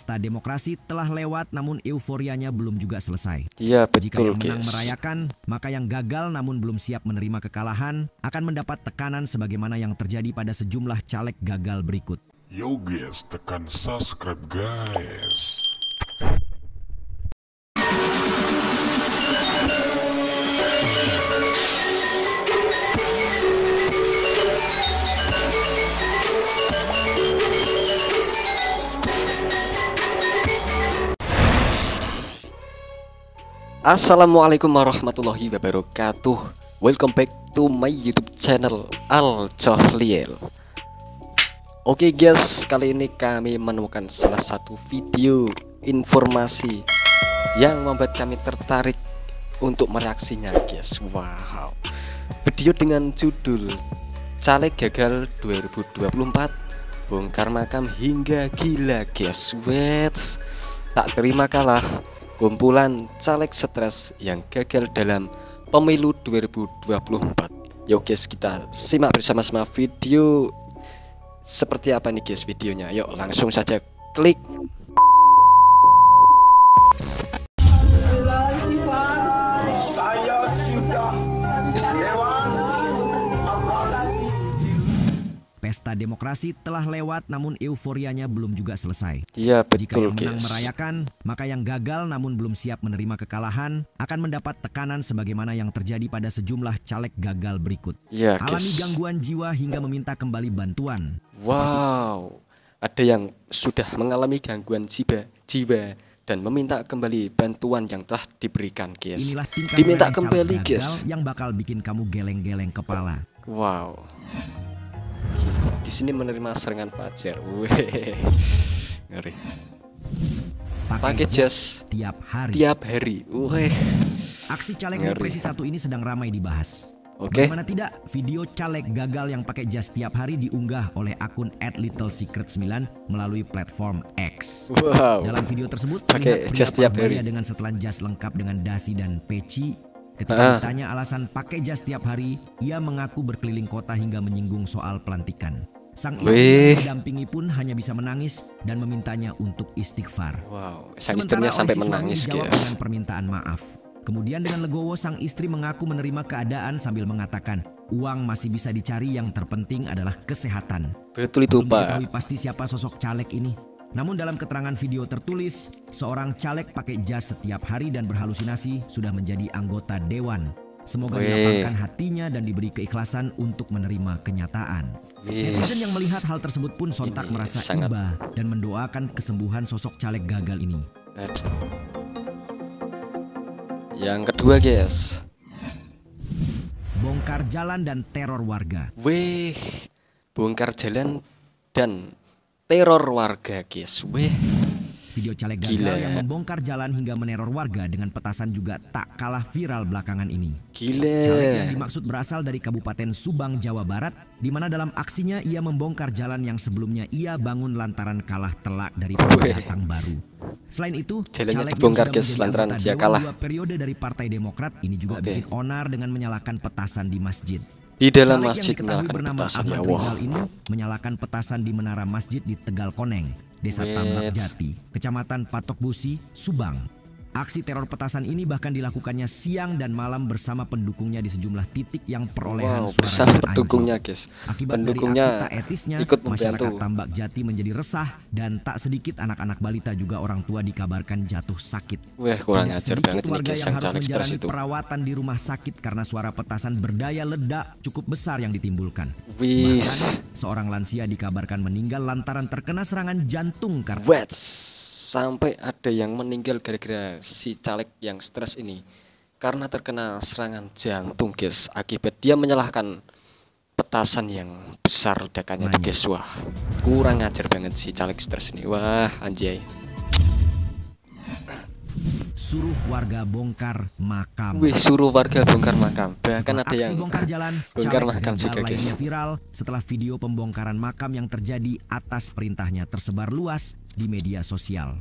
Pesta demokrasi telah lewat namun euforianya belum juga selesai. Iya Jika betul yang menang guys. merayakan, maka yang gagal namun belum siap menerima kekalahan akan mendapat tekanan sebagaimana yang terjadi pada sejumlah caleg gagal berikut. Yo guys, tekan subscribe guys. Assalamualaikum warahmatullahi wabarakatuh. Welcome back to my YouTube channel Al Cohliel. Oke guys, kali ini kami menemukan salah satu video informasi yang membuat kami tertarik untuk mereaksinya guys. Wow, video dengan judul Caleg Gagal 2024 Bongkar Makam Hingga Gila guys. Wets, tak terima kalah, kumpulan caleg stres yang gagal dalam pemilu 2024. Yuk guys, kita simak bersama-sama video seperti apa nih guys videonya. Yuk langsung saja klik. Pesta demokrasi telah lewat namun euforianya belum juga selesai. Iya Jika betul yang menang guys. merayakan, maka yang gagal namun belum siap menerima kekalahan akan mendapat tekanan sebagaimana yang terjadi pada sejumlah caleg gagal berikut. Iya Alami guys. gangguan jiwa hingga meminta kembali bantuan. Wow, ada yang sudah mengalami gangguan jiwa dan meminta kembali bantuan yang telah diberikan guys. Inilah tingkah Diminta laku kembali caleg guys. gagal yang bakal bikin kamu geleng-geleng kepala. Wow, di sini menerima serangan fajar. Weh, ngeri. Pakai jas tiap hari. Weh. Aksi caleg Ngeri. Depresi 1 ini sedang ramai dibahas. Oke. Bagaimana tidak, video caleg gagal yang pakai jas tiap hari diunggah oleh akun @littlesecret9 melalui platform X. Wow. Dalam video tersebut Pakai terlihat jas pria tiap hari. Parubaya dengan setelan jas lengkap dengan dasi dan peci. Ketika ditanya alasan pakai jas tiap hari, ia mengaku berkeliling kota hingga menyinggung soal pelantikan. Sang istri yang didampingi pun hanya bisa menangis dan memintanya untuk istighfar. Wow, sang Sementara istrinya sampai oleh si suami menangis dijawab guys. dengan permintaan maaf. Kemudian dengan legowo sang istri mengaku menerima keadaan sambil mengatakan uang masih bisa dicari, yang terpenting adalah kesehatan. Betul itu Belum Pak. diketahui pasti siapa sosok caleg ini. Namun dalam keterangan video tertulis, seorang caleg pakai jas setiap hari dan berhalusinasi sudah menjadi anggota dewan. Semoga dilapangkan hatinya dan diberi keikhlasan untuk menerima kenyataan. Netizen yang melihat hal tersebut pun sontak Ini merasa sangat- iba dan mendoakan kesembuhan sosok caleg gagal ini. Yang kedua guys. Bongkar jalan dan teror warga. Weh, bongkar jalan dan teror warga guys. Weh, Video caleg Gila. gagal yang membongkar jalan hingga meneror warga dengan petasan juga tak kalah viral belakangan ini. Caleg yang gila. dimaksud berasal dari Kabupaten Subang, Jawa Barat, di mana dalam aksinya ia membongkar jalan yang sebelumnya ia bangun lantaran kalah telak dari pendatang baru. Selain itu, Jalannya caleg yang dibongkar, sudah guys, menjadi lantaran anggota dia dewan kalah. 2 periode dari Partai Demokrat ini juga bikin onar dengan menyalakan petasan di masjid. Di dalam Caleg masjid yang diketahui menyalakan bernama petasan, ya Ahmad Allah. Rizal ini menyalakan petasan di menara masjid di Tegal Koneng, Desa Tambak Jati, Kecamatan Patok Busi, Subang. Aksi teror petasan ini bahkan dilakukannya siang dan malam bersama pendukungnya di sejumlah titik yang perolehan Wow, suara bersama anjlok. pendukungnya guys. Akibat Pendukungnya dari aksi tak etisnya, ikut masyarakat membantu. Tambak Jati menjadi resah dan tak sedikit anak-anak balita juga orang tua dikabarkan jatuh sakit. Weh, kurang Tidak ajar sedikit banget ini warga guys yang yang harus caleg stres menjalani itu. perawatan di rumah sakit karena suara petasan berdaya ledak cukup besar yang ditimbulkan. Wis. Bahkan seorang lansia dikabarkan meninggal lantaran terkena serangan jantung karena Sampai ada yang meninggal gara-gara si caleg yang stres ini karena terkena serangan jantung guys, akibat dia menyalahkan petasan yang besar ledakannya tuh guys. Wah, kurang ajar banget si caleg stres ini. Wah, anjay. suruh warga bongkar makam. Wih, suruh warga bongkar makam. Bahkan Setelah ada aksi yang bongkar jalan, bongkar caleg makam gagal juga guys. lainnya viral setelah video pembongkaran makam yang terjadi atas perintahnya tersebar luas di media sosial.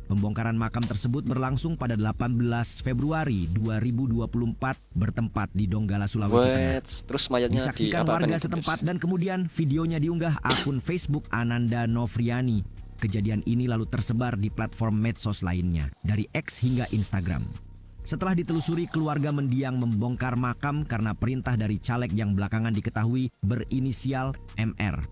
Pembongkaran makam tersebut berlangsung pada 18 Februari 2024 bertempat di Donggala, Sulawesi Tengah. Terus mayatnya Disaksikan diapakan warga itu, setempat guys? dan kemudian videonya diunggah akun Facebook Ananda Novriani Kejadian ini lalu tersebar di platform medsos lainnya, dari X hingga Instagram. Setelah ditelusuri, keluarga mendiang membongkar makam karena perintah dari caleg yang belakangan diketahui berinisial MR.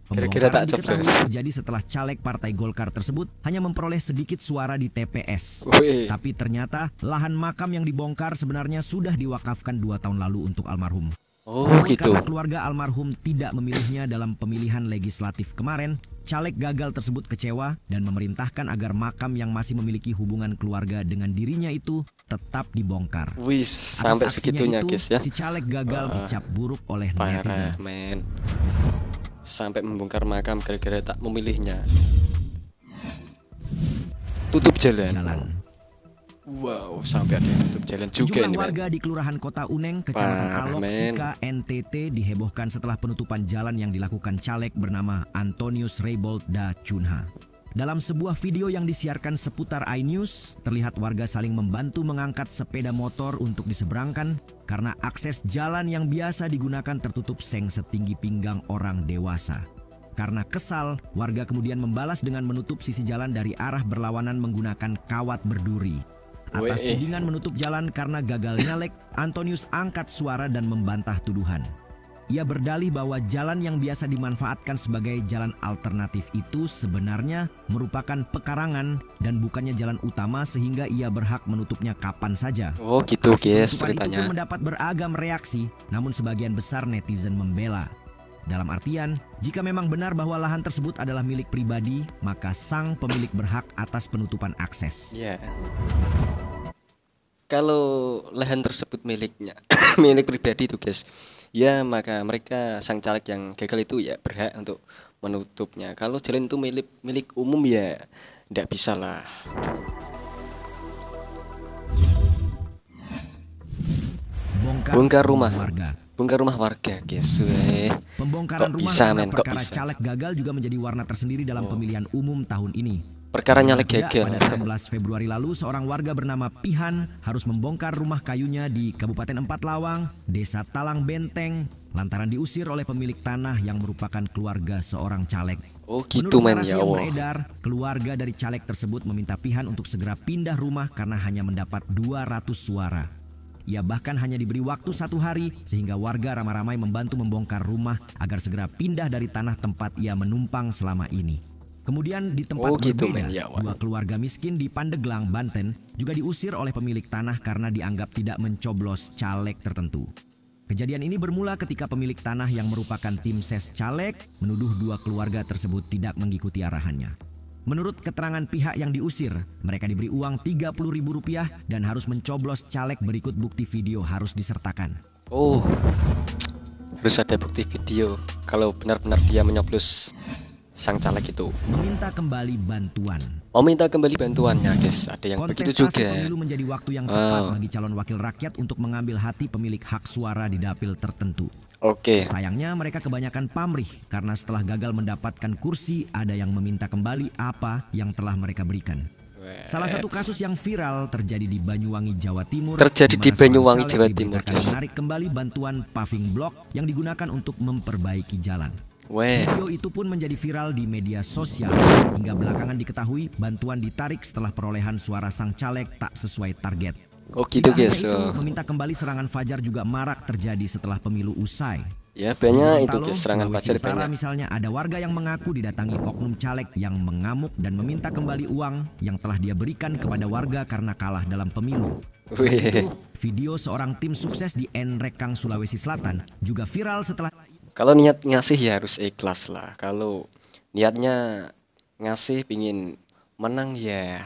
Kira-kira Pembongkaran tak diketahui coblos. terjadi setelah caleg Partai Golkar tersebut hanya memperoleh sedikit suara di TPS. Wih. Tapi ternyata lahan makam yang dibongkar sebenarnya sudah diwakafkan 2 tahun lalu untuk almarhum. Oh Namun gitu. karena keluarga almarhum tidak memilihnya dalam pemilihan legislatif kemarin, caleg gagal tersebut kecewa dan memerintahkan agar makam yang masih memiliki hubungan keluarga dengan dirinya itu tetap dibongkar. Wih, Atas sampai aksinya segitunya itu, guys ya. si caleg gagal dicap buruk oleh Parah netizen. men. Sampai membongkar makam gara-gara tak memilihnya. Tutup jalan. Wow, sampai ada yang tutup jalan juga Sejumlah ini men. warga di Kelurahan Kota Uneng, Kecamatan Parah, Alok, men. Sika, NTT dihebohkan setelah penutupan jalan yang dilakukan caleg bernama Antonius Reybold da Cunha. Dalam sebuah video yang disiarkan seputar iNews, terlihat warga saling membantu mengangkat sepeda motor untuk diseberangkan karena akses jalan yang biasa digunakan tertutup seng setinggi pinggang orang dewasa. Karena kesal, warga kemudian membalas dengan menutup sisi jalan dari arah berlawanan menggunakan kawat berduri. Atas Weh. tudingan menutup jalan karena gagal nyalek, Antonius angkat suara dan membantah tuduhan. Ia berdalih bahwa jalan yang biasa dimanfaatkan sebagai jalan alternatif itu sebenarnya merupakan pekarangan dan bukannya jalan utama sehingga ia berhak menutupnya kapan saja. Oh gitu Aksi guys penutupan itu ceritanya. pun mendapat beragam reaksi, namun sebagian besar netizen membela. Dalam artian, jika memang benar bahwa lahan tersebut adalah milik pribadi, maka sang pemilik berhak atas penutupan akses. Ya. Kalau lahan tersebut miliknya milik pribadi itu guys, ya maka mereka sang caleg yang gagal itu ya berhak untuk menutupnya. Kalau jalan itu milik umum ya tidak bisa lah. Bongkar rumah. warga. Bongkar rumah warga guys. Weh. Pembongkaran Kok rumah bisa, karena men? Kok perkara bisa? caleg gagal juga menjadi warna tersendiri dalam pemilihan umum tahun ini. Perkara nyalek Tidak, gagal. pada 16 Februari lalu, seorang warga bernama Pihan harus membongkar rumah kayunya di Kabupaten Empat Lawang, Desa Talang Benteng, lantaran diusir oleh pemilik tanah yang merupakan keluarga seorang caleg. Oh gitu Menurut men narasi ya yang Allah. beredar, keluarga dari caleg tersebut meminta Pihan untuk segera pindah rumah karena hanya mendapat 200 suara. Ia bahkan hanya diberi waktu 1 hari sehingga warga ramai-ramai membantu membongkar rumah agar segera pindah dari tanah tempat ia menumpang selama ini. Kemudian di tempat Oh, gitu, berbeda, men. Ya, wah. 2 keluarga miskin di Pandeglang, Banten juga diusir oleh pemilik tanah karena dianggap tidak mencoblos caleg tertentu. Kejadian ini bermula ketika pemilik tanah yang merupakan tim ses caleg menuduh 2 keluarga tersebut tidak mengikuti arahannya. Menurut keterangan pihak yang diusir, mereka diberi uang Rp30.000 dan harus mencoblos caleg berikut bukti video harus disertakan. Oh, harus ada bukti video kalau benar-benar dia menyoblos sang caleg itu. Meminta kembali bantuan. Meminta kembali bantuannya guys. Ada yang begitu Kontestasi juga. pemilu menjadi waktu yang tepat bagi calon wakil rakyat untuk mengambil hati pemilik hak suara di dapil tertentu. Oke. Sayangnya mereka kebanyakan pamrih karena setelah gagal mendapatkan kursi ada yang meminta kembali apa yang telah mereka berikan. Salah satu kasus yang viral terjadi di Banyuwangi, Jawa Timur. Terjadi di mana seorang Banyuwangi, caleg Jawa Timur, diberitakan guys. menarik kembali bantuan paving block yang digunakan untuk memperbaiki jalan. Weh. Video itu pun menjadi viral di media sosial hingga belakangan diketahui bantuan ditarik setelah perolehan suara sang caleg tak sesuai target. Oh gitu Tidak hanya guys. itu, Oh. meminta kembali serangan fajar juga marak terjadi setelah pemilu usai. Ya banyak itu Gorontalo, guys, serangan Sulawesi fajar Utara banyak. misalnya ada warga yang mengaku didatangi oknum caleg yang mengamuk dan meminta kembali uang yang telah dia berikan kepada warga karena kalah dalam pemilu. Selain Wih. itu, video seorang tim sukses di Nrekang, Sulawesi Selatan juga viral setelah Kalau niat ngasih ya harus ikhlas lah. Kalau niatnya ngasih pingin menang ya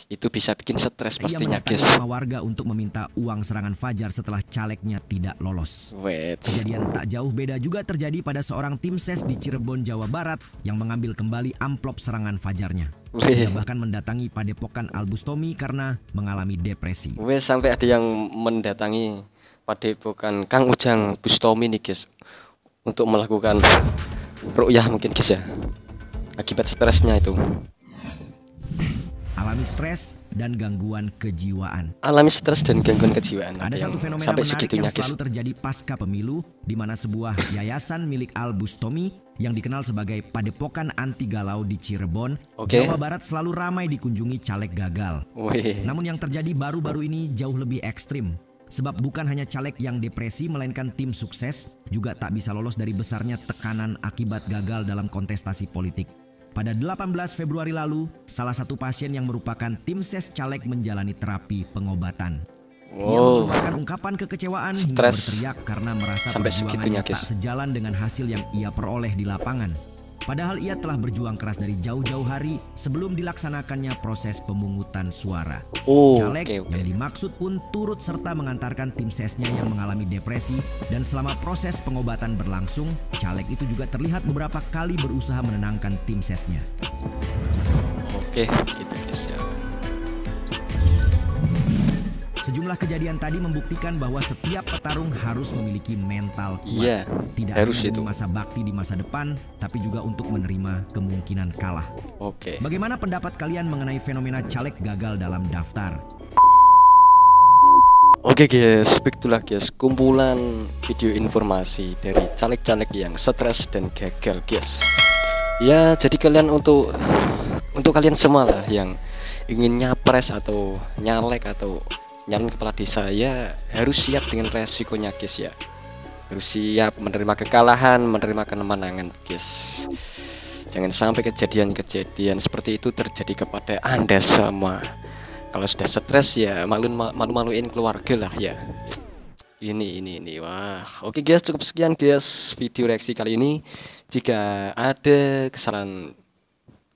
itu bisa bikin stres ia pastinya mendatangi guys. rumah warga untuk meminta uang serangan fajar setelah calegnya tidak lolos. Wait. Kejadian tak jauh beda juga terjadi pada seorang tim ses di Cirebon, Jawa Barat yang mengambil kembali amplop serangan fajarnya. Wih. Ia bahkan mendatangi Padepokan Al-Bustomi karena mengalami depresi. Wes sampai ada yang mendatangi Padepokan Kang Ujang Bustomi nih guys untuk melakukan ruqyah mungkin guys ya, akibat stresnya itu. Alami stres, dan gangguan kejiwaan. Alami stres dan gangguan kejiwaan. Ada satu fenomena sampai menarik segitunya, yang selalu terjadi pasca pemilu, di mana sebuah yayasan milik Al Bustami yang dikenal sebagai Padepokan Anti Galau di Cirebon, Jawa Barat selalu ramai dikunjungi caleg gagal. Namun yang terjadi baru-baru ini jauh lebih ekstrim. Sebab bukan hanya caleg yang depresi, melainkan tim sukses juga tak bisa lolos dari besarnya tekanan akibat gagal dalam kontestasi politik. Pada 18 Februari lalu, salah satu pasien yang merupakan tim ses caleg menjalani terapi pengobatan. Ia mengeluarkan ungkapan kekecewaan hingga berteriak karena merasa perjuangannya tak sejalan dengan hasil yang ia peroleh di lapangan. Padahal ia telah berjuang keras dari jauh-jauh hari sebelum dilaksanakannya proses pemungutan suara. Caleg yang dimaksud pun turut serta mengantarkan tim sesnya yang mengalami depresi, dan selama proses pengobatan berlangsung, caleg itu juga terlihat beberapa kali berusaha menenangkan tim sesnya. Gitu guys ya. Sejumlah kejadian tadi membuktikan bahwa setiap petarung harus memiliki mental kuat. Tidak hanya demi masa bakti di masa depan, tapi juga untuk menerima kemungkinan kalah. Bagaimana pendapat kalian mengenai fenomena caleg gagal dalam daftar? Oke guys, begitulah guys kumpulan video informasi dari caleg-caleg yang stres dan gagal guys. Ya, jadi kalian untuk kalian semua lah yang ingin nyapres atau nyalek atau nyalon kepala desa, ya harus siap dengan resikonya guys ya. Harus siap menerima kekalahan, menerima kemenangan guys. Jangan sampai kejadian-kejadian seperti itu terjadi kepada Anda semua. Kalau sudah stres ya malu-maluin keluarga lah ya. Ini wah. Oke guys, cukup sekian guys video reaksi kali ini. Jika ada kesalahan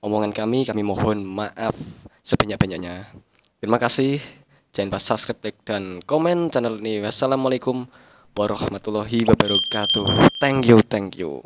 omongan kami mohon maaf sebanyak-banyaknya. Terima kasih. Jangan lupa subscribe, like, dan komen channel ini. Wassalamualaikum warahmatullahi wabarakatuh. Thank you.